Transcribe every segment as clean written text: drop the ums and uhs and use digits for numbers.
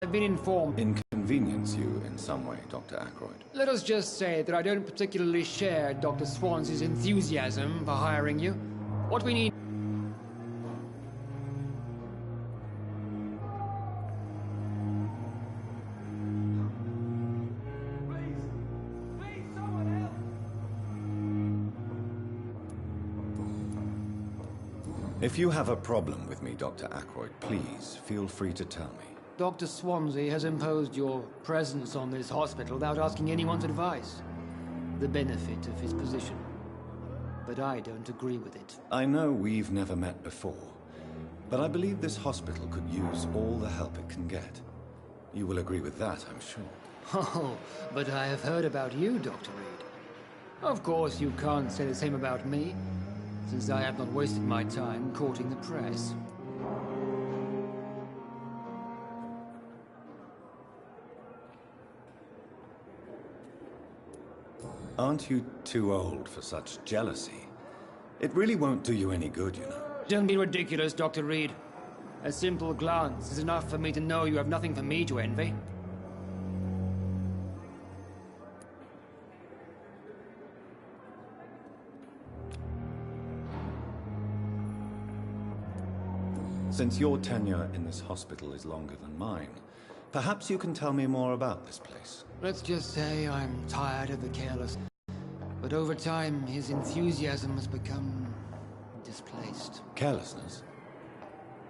I've been informed. Inconvenience you in some way, Dr. Ackroyd? Let us just say that I don't particularly share Dr. Swansey's enthusiasm for hiring you. What we need... If you have a problem with me, Dr. Ackroyd, please feel free to tell me. Dr. Swansey has imposed your presence on this hospital without asking anyone's advice. The benefit of his position. But I don't agree with it. I know we've never met before, but I believe this hospital could use all the help it can get. You will agree with that, I'm sure. Oh, but I have heard about you, Dr. Reed. Of course, you can't say the same about me, since I have not wasted my time courting the press. Aren't you too old for such jealousy? It really won't do you any good, you know. Don't be ridiculous, Dr. Reed. A simple glance is enough for me to know you have nothing for me to envy. Since your tenure in this hospital is longer than mine, perhaps you can tell me more about this place. Let's just say I'm tired of the careless. But over time, his enthusiasm has become displaced. Carelessness?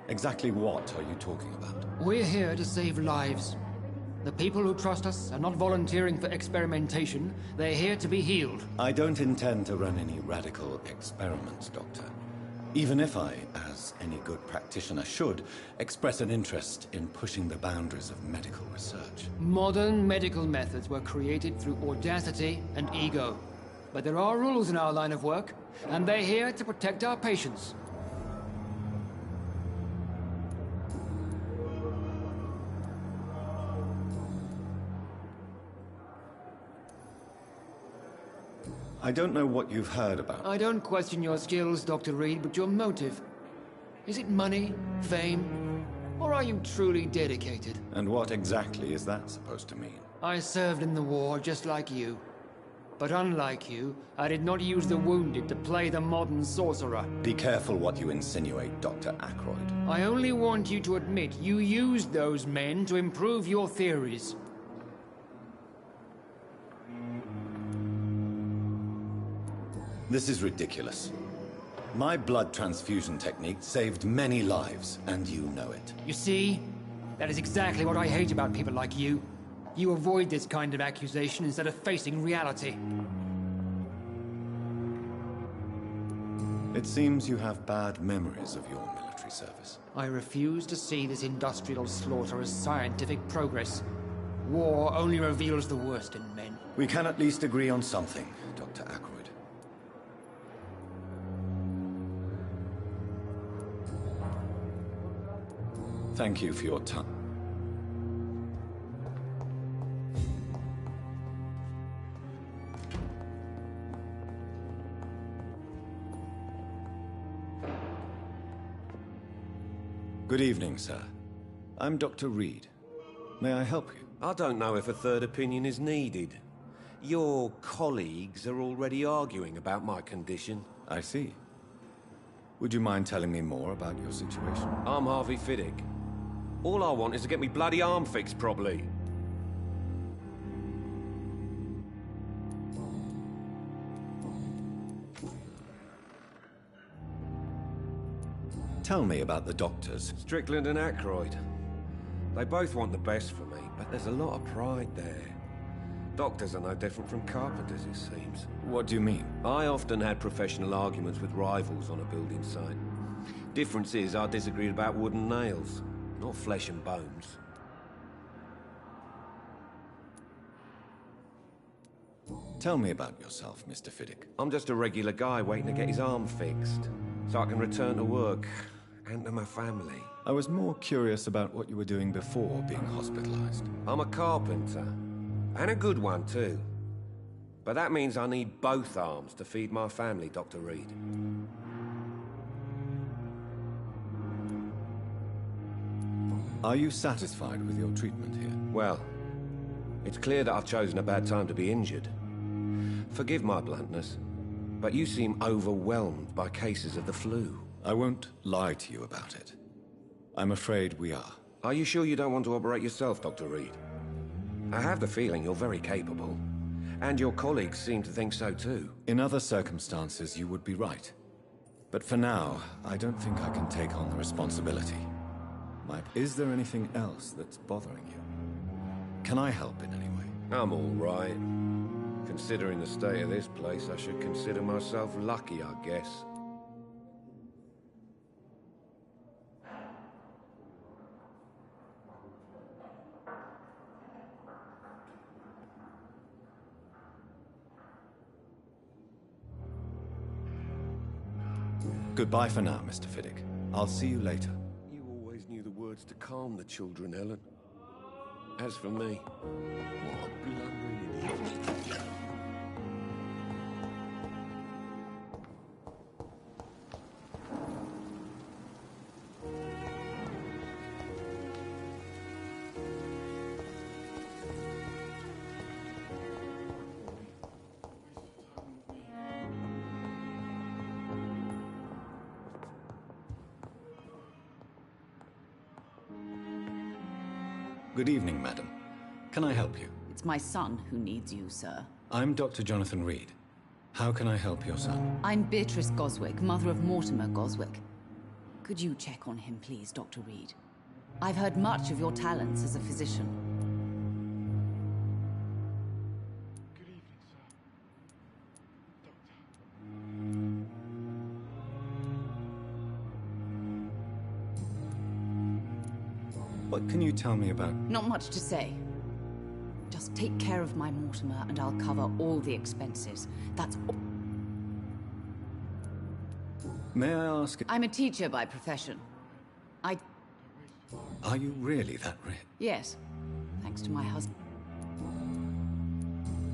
Exactly what are you talking about? We're here to save lives. The people who trust us are not volunteering for experimentation. They're here to be healed. I don't intend to run any radical experiments, Doctor. Even if I, as any good practitioner should, express an interest in pushing the boundaries of medical research. Modern medical methods were created through audacity and ego. But there are rules in our line of work, and they're here to protect our patients. I don't know what you've heard about. I don't question your skills, Dr. Reed, but your motive. Is it money, fame, or are you truly dedicated? And what exactly is that supposed to mean? I served in the war just like you. But unlike you, I did not use the wounded to play the modern sorcerer. Be careful what you insinuate, Dr. Ackroyd. I only want you to admit you used those men to improve your theories. This is ridiculous. My blood transfusion technique saved many lives, and you know it. You see? That is exactly what I hate about people like you. You avoid this kind of accusation instead of facing reality. It seems you have bad memories of your military service. I refuse to see this industrial slaughter as scientific progress. War only reveals the worst in men. We can at least agree on something, Dr. Ackroyd. Thank you for your time. Good evening, sir. I'm Dr. Reed. May I help you? I don't know if a third opinion is needed. Your colleagues are already arguing about my condition. I see. Would you mind telling me more about your situation? I'm Harvey Fiddick. All I want is to get me bloody arm fixed properly. Tell me about the doctors. Strickland and Ackroyd. They both want the best for me, but there's a lot of pride there. Doctors are no different from carpenters, it seems. What do you mean? I often had professional arguments with rivals on a building site. Difference is I disagreed about wood and nails, not flesh and bones. Tell me about yourself, Mr. Fiddick. I'm just a regular guy waiting to get his arm fixed, so I can return to work and to my family. I was more curious about what you were doing before being hospitalized. I'm a carpenter, and a good one too. But that means I need both arms to feed my family, Dr. Reed. Are you satisfied with your treatment here? Well, it's clear that I've chosen a bad time to be injured. Forgive my bluntness, but you seem overwhelmed by cases of the flu. I won't lie to you about it. I'm afraid we are. Are you sure you don't want to operate yourself, Dr. Reed? I have the feeling you're very capable, and your colleagues seem to think so too. In other circumstances, you would be right. But for now, I don't think I can take on the responsibility. Is there anything else that's bothering you? Can I help in any way? I'm all right. Considering the state of this place, I should consider myself lucky, I guess. Goodbye for now, Mr. Fiddick. I'll see you later. You always knew the words to calm the children, Ellen. As for me, what a blundering idiot. Good evening, madam. Can I help you? It's my son who needs you, sir. I'm Dr. Jonathan Reed. How can I help your son? I'm Beatrice Goswick, mother of Mortimer Goswick. Could you check on him, please, Dr. Reed? I've heard much of your talents as a physician. Good evening, sir. What can you tell me about... Not much to say. Just take care of my Mortimer and I'll cover all the expenses. That's all. May I ask... I'm a teacher by profession. Are you really that rich? Yes, thanks to my husband.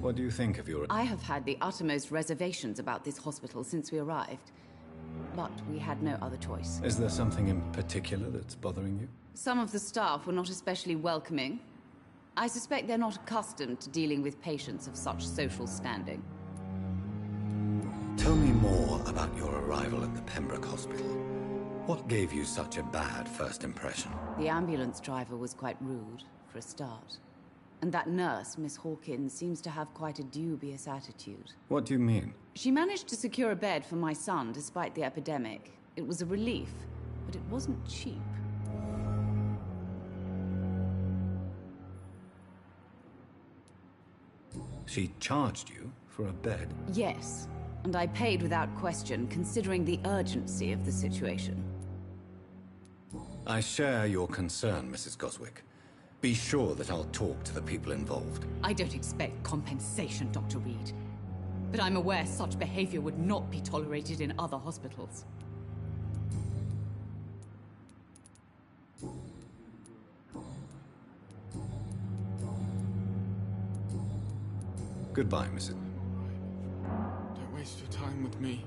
What do you think of your... I have had the uttermost reservations about this hospital since we arrived. But we had no other choice. Is there something in particular that's bothering you? Some of the staff were not especially welcoming. I suspect they're not accustomed to dealing with patients of such social standing. Tell me more about your arrival at the Pembroke Hospital. What gave you such a bad first impression? The ambulance driver was quite rude, for a start. And that nurse, Miss Hawkins, seems to have quite a dubious attitude. What do you mean? She managed to secure a bed for my son despite the epidemic. It was a relief, but it wasn't cheap. She charged you for a bed? Yes, and I paid without question, considering the urgency of the situation. I share your concern, Mrs. Goswick. Be sure that I'll talk to the people involved. I don't expect compensation, Dr. Reed. But I'm aware such behavior would not be tolerated in other hospitals. Goodbye, Mrs. Don't waste your time with me.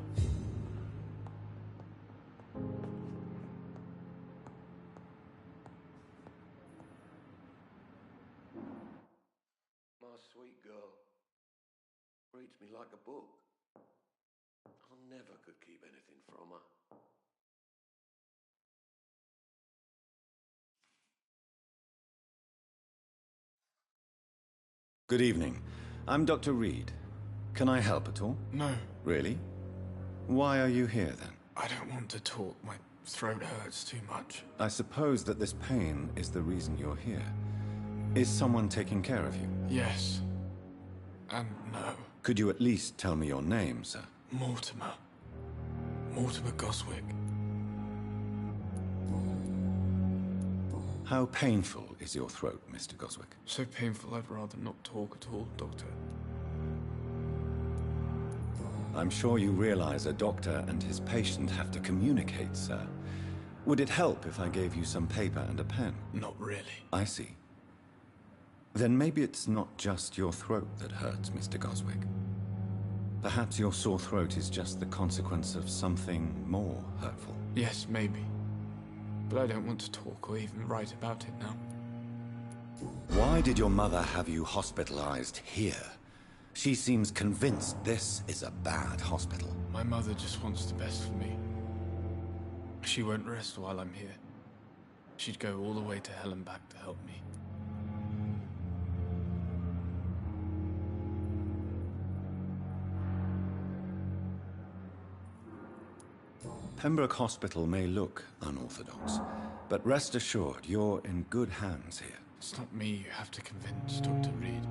My sweet girl reads me like a book. I never could keep anything from her. Good evening. I'm Dr. Reed. Can I help at all? No, Really? Why are you here, then? I don't want to talk. My throat hurts too much. I suppose that this pain is the reason you're here. Is someone taking care of you? Yes. And no. Could you at least tell me your name, sir? Mortimer. Mortimer Goswick. How painful is your throat, Mr. Goswick? So painful I'd rather not talk at all, Doctor. I'm sure you realize a doctor and his patient have to communicate, sir. Would it help if I gave you some paper and a pen? Not really. I see. Then maybe it's not just your throat that hurts, Mr. Goswick. Perhaps your sore throat is just the consequence of something more hurtful. Yes, maybe. but I don't want to talk or even write about it now. Why did your mother have you hospitalized here? She seems convinced this is a bad hospital. My mother just wants the best for me. She won't rest while I'm here. She'd go all the way to hell and back to help me. Pembroke Hospital may look unorthodox, but rest assured you're in good hands here. It's not me you have to convince, Dr. Reed.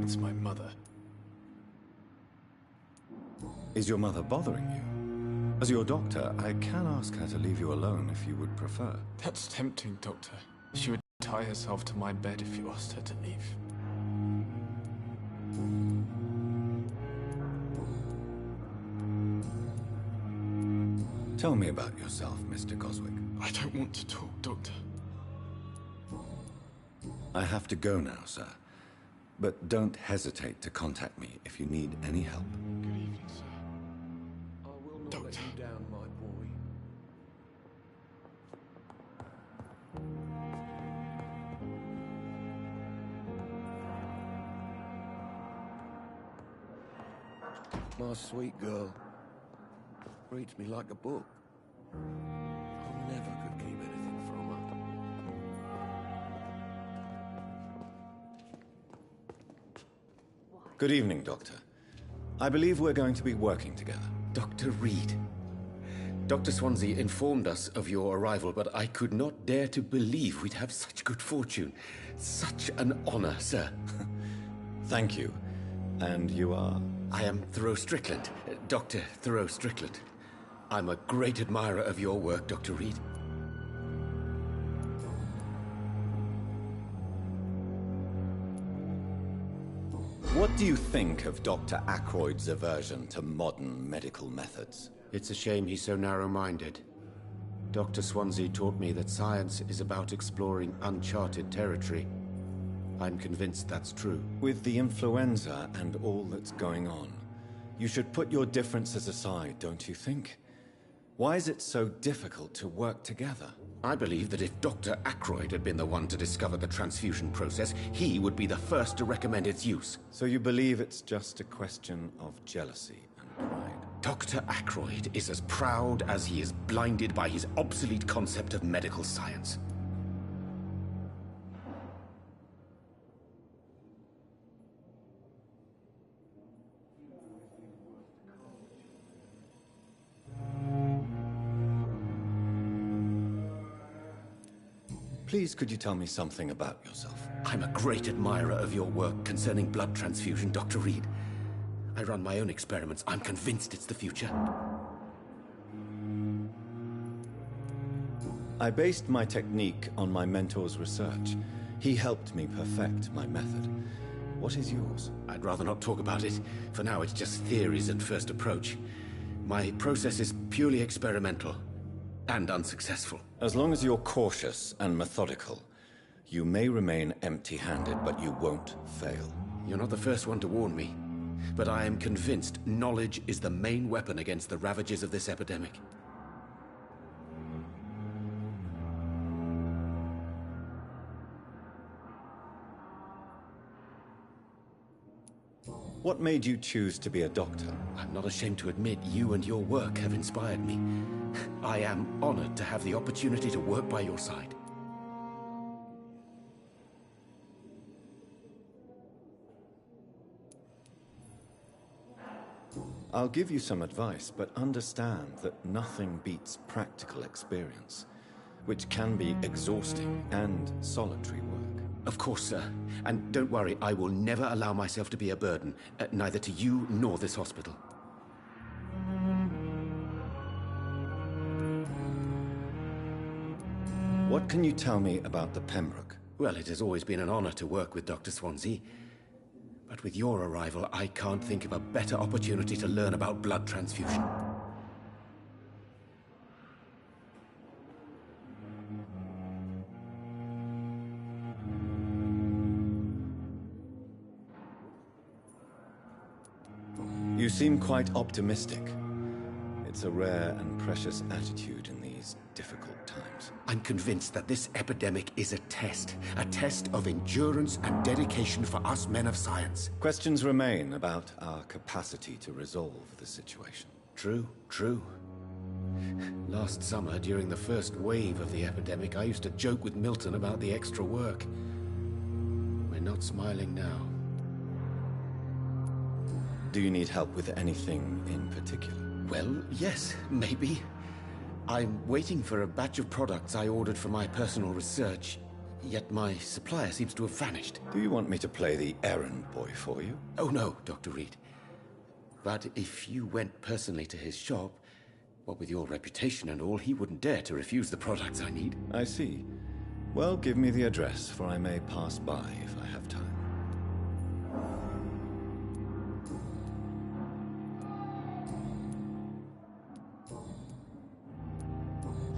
It's my mother. Is your mother bothering you? As your doctor, I can ask her to leave you alone if you would prefer. That's tempting, Doctor. She would tie herself to my bed if you asked her to leave. Tell me about yourself, Mr. Goswick. I don't want to talk, Doctor. I have to go now, sir. But don't hesitate to contact me if you need any help. Good evening, sir. I will not Doctor. let you down, my boy. My sweet girl reads me like a book. I never could keep anything from her. Good evening, Doctor. I believe we're going to be working together. Dr. Reed. Dr. Swansea informed us of your arrival, but I could not dare to believe we'd have such good fortune. Such an honor, sir. Thank you. And you are? I am Thoreau Strickland, Dr. Thoreau Strickland. I'm a great admirer of your work, Dr. Reed. What do you think of Dr. Ackroyd's aversion to modern medical methods? It's a shame he's so narrow-minded. Dr. Swansea taught me that science is about exploring uncharted territory. I'm convinced that's true. With the influenza and all that's going on, you should put your differences aside, don't you think? Why is it so difficult to work together? I believe that if Dr. Ackroyd had been the one to discover the transfusion process, he would be the first to recommend its use. So you believe it's just a question of jealousy and pride? Dr. Ackroyd is as proud as he is blinded by his obsolete concept of medical science. Please, could you tell me something about yourself? I'm a great admirer of your work concerning blood transfusion, Dr. Reed. I run my own experiments. I'm convinced it's the future. I based my technique on my mentor's research. He helped me perfect my method. What is yours? I'd rather not talk about it. For now, it's just theories and first approach. My process is purely experimental and unsuccessful. As long as you're cautious and methodical, you may remain empty-handed, but you won't fail. You're not the first one to warn me, but I am convinced knowledge is the main weapon against the ravages of this epidemic. What made you choose to be a doctor? I'm not ashamed to admit you and your work have inspired me. I am honored to have the opportunity to work by your side. I'll give you some advice, but understand that nothing beats practical experience, which can be exhausting and solitary work. Of course, sir. And don't worry, I will never allow myself to be a burden, neither to you nor this hospital. What can you tell me about the Pembroke? Well, it has always been an honor to work with Dr. Swansea. But with your arrival, I can't think of a better opportunity to learn about blood transfusion. You seem quite optimistic. It's a rare and precious attitude in these difficult times. I'm convinced that this epidemic is a test of endurance and dedication for us men of science. Questions remain about our capacity to resolve the situation. True, true. Last summer, during the first wave of the epidemic, I used to joke with Milton about the extra work. We're not smiling now. Do you need help with anything in particular? Well, yes, maybe. I'm waiting for a batch of products I ordered for my personal research, yet my supplier seems to have vanished. Do you want me to play the errand boy for you? Oh no, Dr. Reed. But if you went personally to his shop, what with your reputation and all, he wouldn't dare to refuse the products I need. I see. Well, give me the address, for I may pass by if I have time.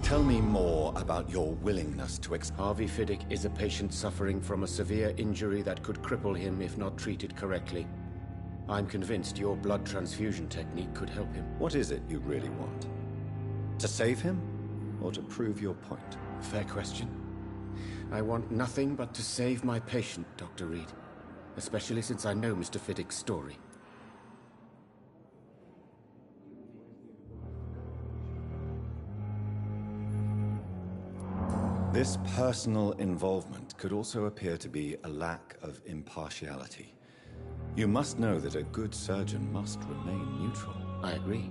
Tell me more about your willingness to Harvey Fiddick is a patient suffering from a severe injury that could cripple him if not treated correctly. I'm convinced your blood transfusion technique could help him. What is it you really want? To save him, or to prove your point? Fair question. I want nothing but to save my patient, Dr. Reed. Especially since I know Mr. Fiddick's story. This personal involvement could also appear to be a lack of impartiality. You must know that a good surgeon must remain neutral. I agree.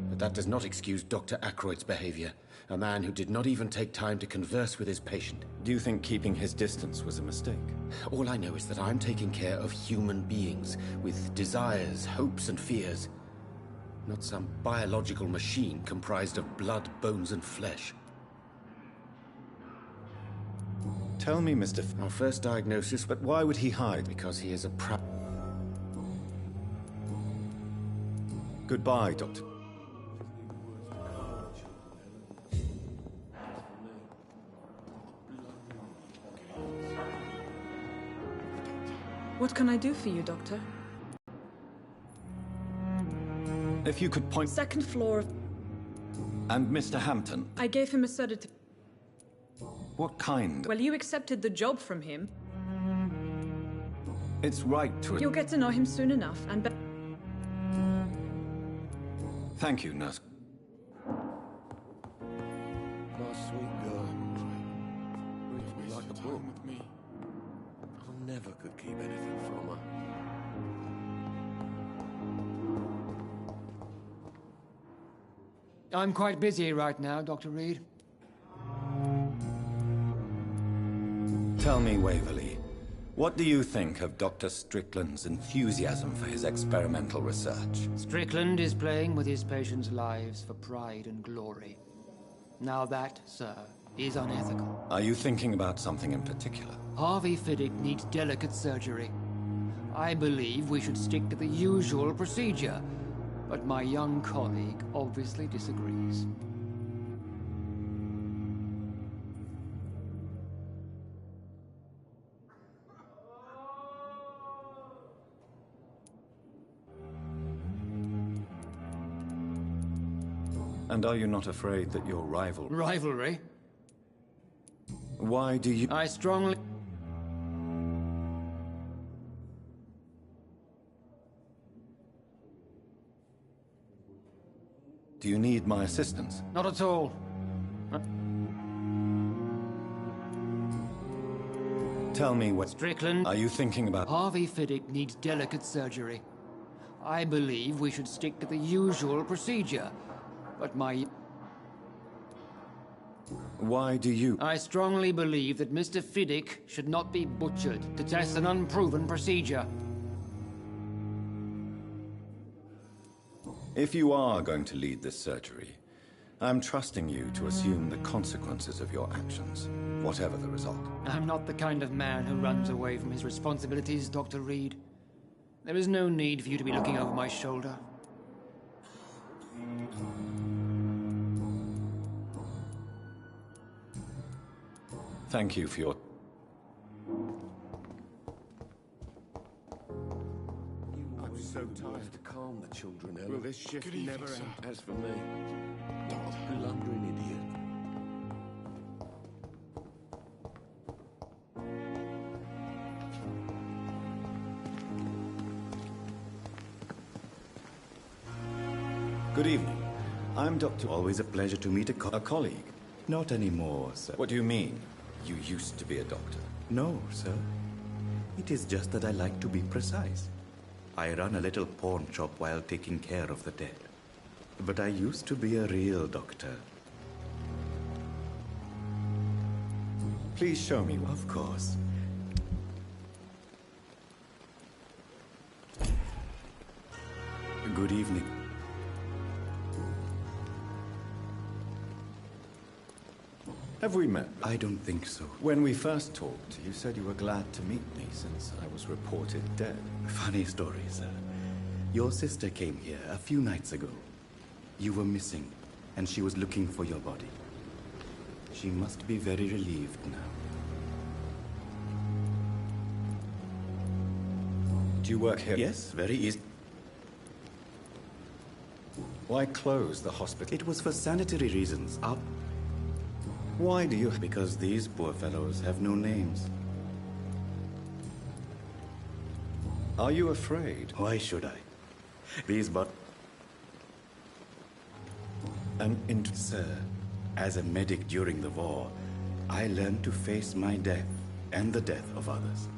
But that does not excuse Dr. Aykroyd's behavior. A man who did not even take time to converse with his patient. Do you think keeping his distance was a mistake? All I know is that I'm taking care of human beings with desires, hopes, and fears. Not some biological machine comprised of blood, bones, and flesh. Tell me, Mr. Our first diagnosis, But why would he hide? because he is a Goodbye, Doctor. What can I do for you, Doctor? If you could point... Second floor. And Mr. Hampton, I gave him a sedative. what kind? Well, you accepted the job from him. It's right to... You'll get to know him soon enough, and Thank you, nurse. My sweet girl. Reads me like a book. With me. I never could keep anything from her. I'm quite busy right now, Dr. Reed. Tell me, Waverly, what do you think of Dr. Strickland's enthusiasm for his experimental research? Strickland is playing with his patients' lives for pride and glory. Now that, sir, is unethical. Are you thinking about something in particular? Harvey Fiddick needs delicate surgery. I believe we should stick to the usual procedure, but my young colleague obviously disagrees. And are you not afraid that your rival... Rivalry? Why do you... I strongly... Do you need my assistance? Not at all. Tell me what... Strickland... Are you thinking about... Harvey Fiddick needs delicate surgery. I believe we should stick to the usual procedure, but my... Why do you... I strongly believe that Mr. Fiddick should not be butchered to test an unproven procedure. If you are going to lead this surgery, I'm trusting you to assume the consequences of your actions, whatever the result. I'm not the kind of man who runs away from his responsibilities, Dr. Reed. There is no need for you to be looking over my shoulder. Thank you for your... so You'll have tired. to calm the children, Ellen. Will this shift Good evening, never sir. end? As for me, blundering idiot. Good evening. I'm Dr. Always a pleasure to meet A colleague. Not anymore, sir. What do you mean? You used to be a doctor. No, sir. It is just that I like to be precise. I run a little pawn shop while taking care of the dead. But I used to be a real doctor. Please show me. Of course. Good evening. Have we met? I don't think so. When we first talked, you said you were glad to meet me since I was reported dead. Funny story, sir. Your sister came here a few nights ago. You were missing, and she was looking for your body. She must be very relieved now. Do you work here? Yes, very easy. Why close the hospital? It was for sanitary reasons. Why do you... Because these poor fellows have no names. Are you afraid? Why should I? These Sir, as a medic during the war, I learned to face my death and the death of others.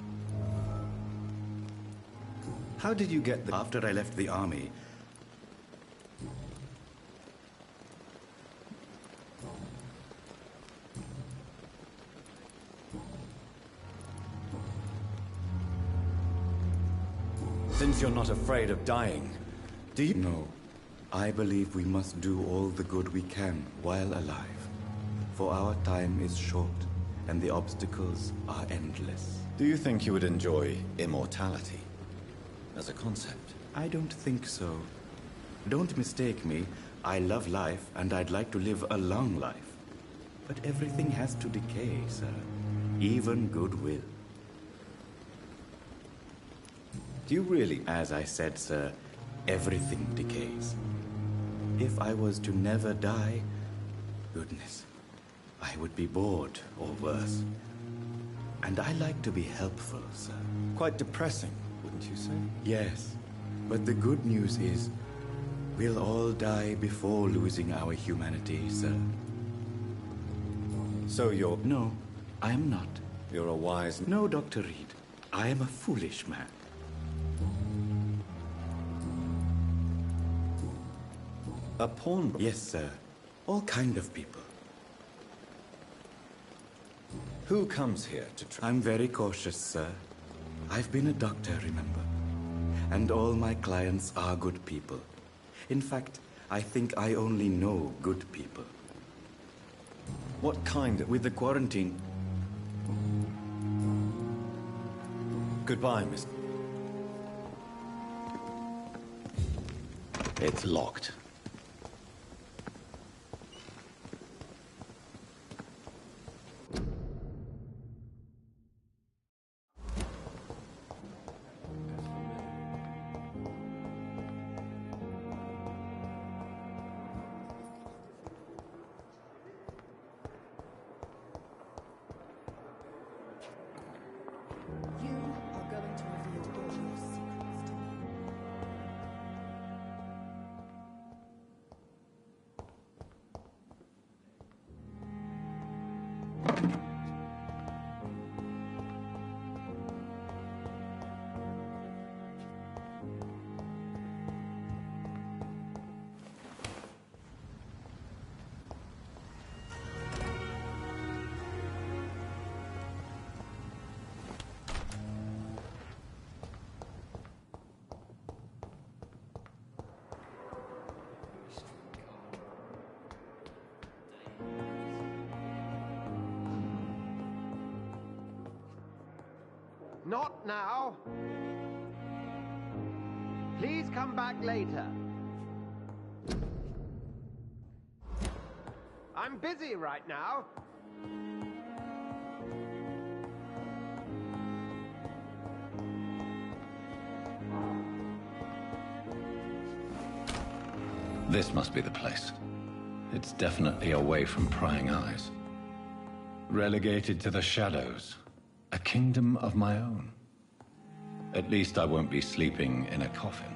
How did you get the... After I left the army, Since you're not afraid of dying, do you... No. I believe we must do all the good we can while alive. For our time is short, and the obstacles are endless. Do you think you would enjoy immortality as a concept? I don't think so. Don't mistake me. I love life, and I'd like to live a long life. But everything has to decay, sir. Even goodwill. Do you really... As I said, sir, everything decays. If I was to never die, goodness, I would be bored or worse. And I like to be helpful, sir. Quite depressing, wouldn't you say? Yes, but the good news is, we'll all die before losing our humanity, sir. So you're... No, I am not. You're a wise... No, Dr. Reed. I am a foolish man. A pawn... Yes, sir. All kind of people. Who comes here to try... I'm very cautious, sir. I've been a doctor, remember? And all my clients are good people. In fact, I think I only know good people. What kind of... With the quarantine... Goodbye, Miss... It's locked. You are going to reveal all your secrets to me. Not now. Please come back later. I'm busy right now. This must be the place. It's definitely away from prying eyes. Relegated to the shadows. A kingdom of my own. At least I won't be sleeping in a coffin.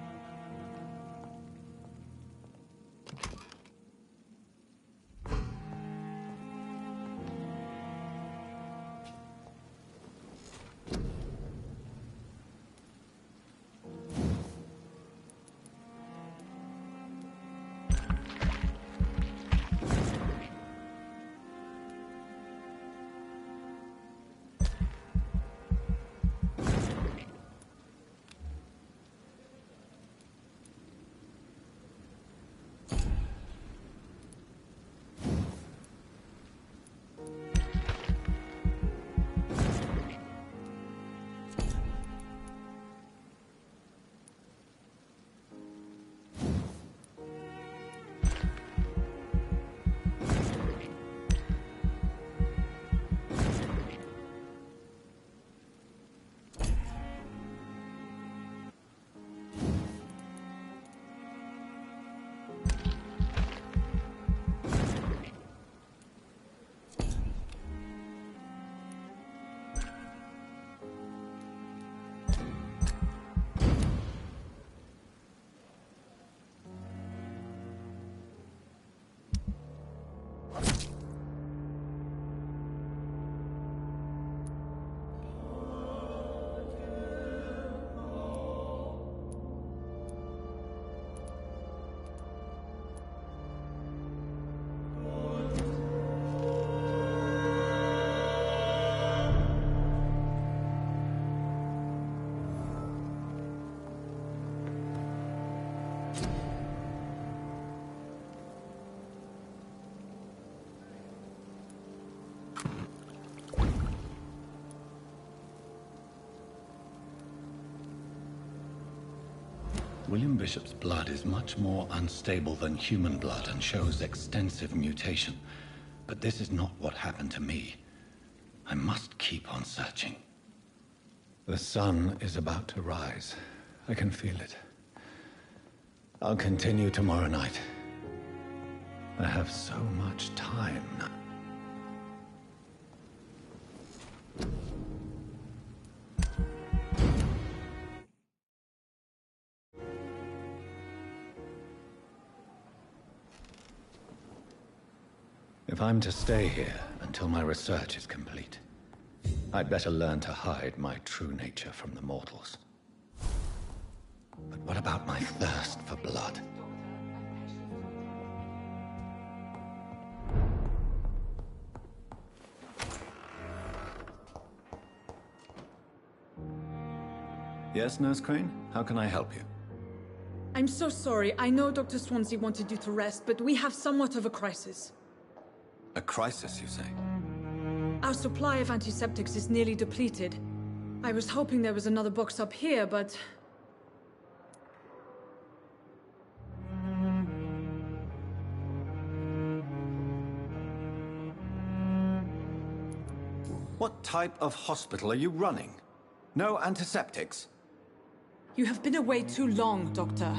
William Bishop's blood is much more unstable than human blood and shows extensive mutation. But this is not what happened to me. I must keep on searching. The sun is about to rise. I can feel it. I'll continue tomorrow night. I have so much time now. If I'm to stay here until my research is complete, I'd better learn to hide my true nature from the mortals. But what about my thirst for blood? Yes, Nurse Crane? How can I help you? I'm so sorry. I know Dr. Swansea wanted you to rest, but we have somewhat of a crisis. A crisis, you say? Our supply of antiseptics is nearly depleted. I was hoping there was another box up here, but... What type of hospital are you running? No antiseptics? You have been away too long, Doctor.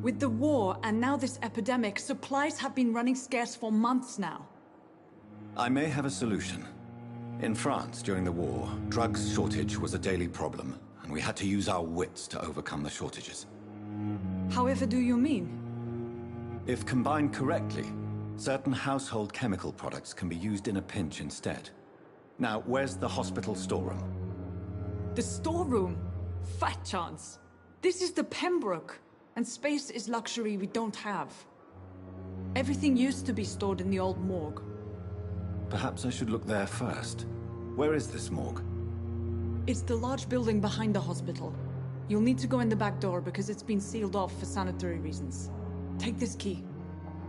With the war and now this epidemic, supplies have been running scarce for months now. I may have a solution. In France, during the war, drugs shortage was a daily problem, and we had to use our wits to overcome the shortages. However do you mean? If combined correctly, certain household chemical products can be used in a pinch instead. Now, where's the hospital storeroom? The storeroom? Fat chance. This is the Pembroke, and space is luxury we don't have. Everything used to be stored in the old morgue. Perhaps I should look there first. Where is this morgue? It's the large building behind the hospital. You'll need to go in the back door because it's been sealed off for sanitary reasons. Take this key.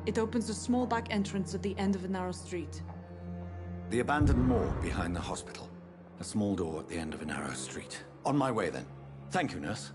It opens a small back entrance at the end of a narrow street. The abandoned morgue behind the hospital. A small door at the end of a narrow street. On my way then. Thank you, nurse.